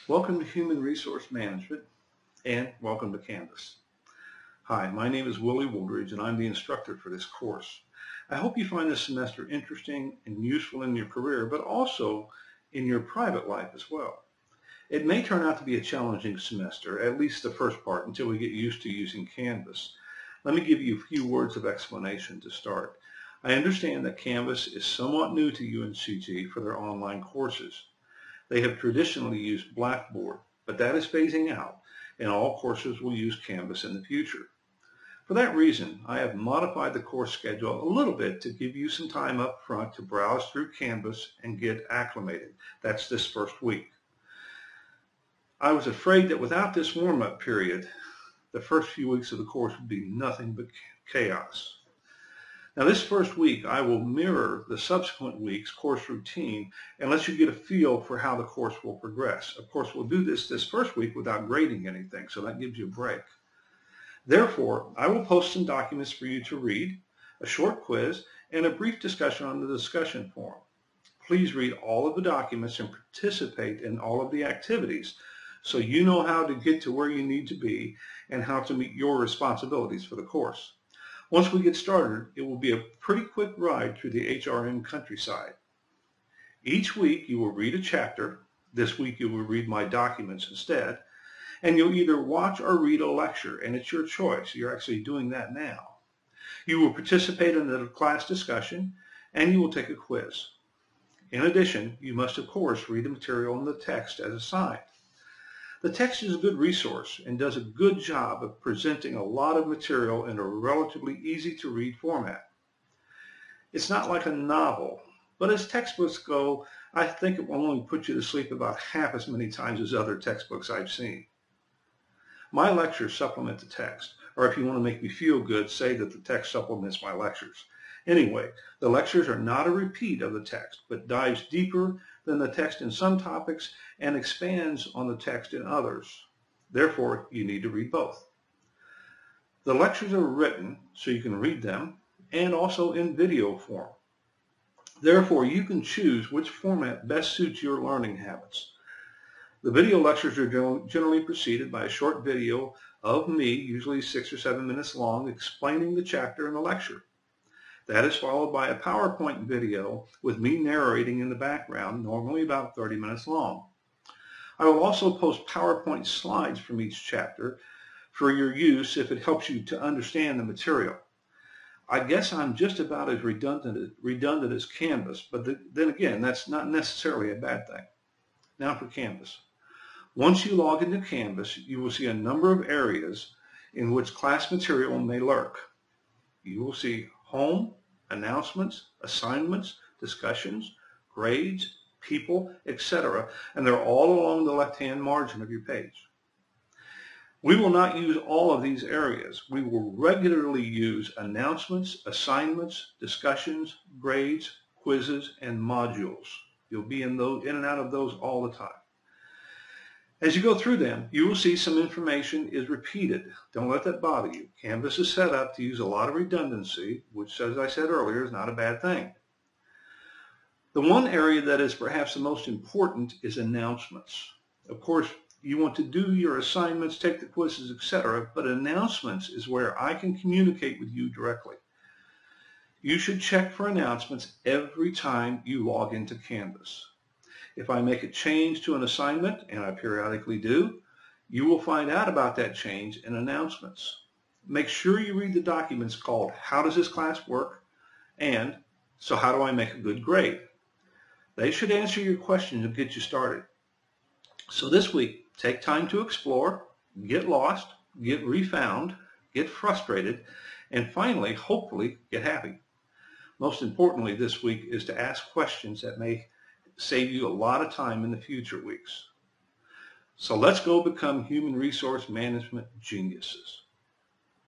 Welcome to Human Resource Management and welcome to Canvas. Hi, my name is Willie Woolridge and I'm the instructor for this course. I hope you find this semester interesting and useful in your career, but also in your private life as well. It may turn out to be a challenging semester, at least the first part, until we get used to using Canvas. Let me give you a few words of explanation to start. I understand that Canvas is somewhat new to UNCG for their online courses. They have traditionally used Blackboard, but that is phasing out, and all courses will use Canvas in the future. For that reason, I have modified the course schedule a little bit to give you some time up front to browse through Canvas and get acclimated. That's this first week. I was afraid that without this warm-up period, the first few weeks of the course would be nothing but chaos. Now this first week, I will mirror the subsequent week's course routine and let you get a feel for how the course will progress. Of course, we'll do this first week without grading anything, so that gives you a break. Therefore, I will post some documents for you to read, a short quiz, and a brief discussion on the discussion forum. Please read all of the documents and participate in all of the activities so you know how to get to where you need to be and how to meet your responsibilities for the course. Once we get started, it will be a pretty quick ride through the HRM countryside. Each week you will read a chapter. This week you will read my documents instead. And you'll either watch or read a lecture, and it's your choice. You're actually doing that now. You will participate in the class discussion, and you will take a quiz. In addition, you must, of course, read the material in the text as assigned. The text is a good resource and does a good job of presenting a lot of material in a relatively easy to read format. It's not like a novel, but as textbooks go, I think it will only put you to sleep about half as many times as other textbooks I've seen. My lectures supplement the text, or if you want to make me feel good, say that the text supplements my lectures. Anyway, the lectures are not a repeat of the text, but dives deeper than the text in some topics and expands on the text in others. Therefore, you need to read both. The lectures are written so you can read them and also in video form. Therefore, you can choose which format best suits your learning habits. The video lectures are generally preceded by a short video of me, usually 6 or 7 minutes long, explaining the chapter in the lecture. That is followed by a PowerPoint video with me narrating in the background, normally about 30 minutes long. I will also post PowerPoint slides from each chapter for your use if it helps you to understand the material. I guess I'm just about as redundant as Canvas, but then again, that's not necessarily a bad thing. Now for Canvas. Once you log into Canvas, you will see a number of areas in which class material may lurk. You will see Home, Announcements, Assignments, Discussions, Grades, People, etc., and they're all along the left-hand margin of your page. We will not use all of these areas. We will regularly use Announcements, Assignments, Discussions, Grades, Quizzes, and Modules. You'll be in and out of those all the time. As you go through them, you will see some information is repeated. Don't let that bother you. Canvas is set up to use a lot of redundancy, which, as I said earlier, is not a bad thing. The one area that is perhaps the most important is announcements. Of course, you want to do your assignments, take the quizzes, etc., but announcements is where I can communicate with you directly. You should check for announcements every time you log into Canvas. If I make a change to an assignment, and I periodically do, you will find out about that change in announcements. Make sure you read the documents called How Does This Class Work? And So How Do I Make a Good Grade? They should answer your questions and get you started. So this week, take time to explore, get lost, get refound, get frustrated, and finally, hopefully, get happy. Most importantly this week is to ask questions that may save you a lot of time in the future weeks. So let's go become human resource management geniuses.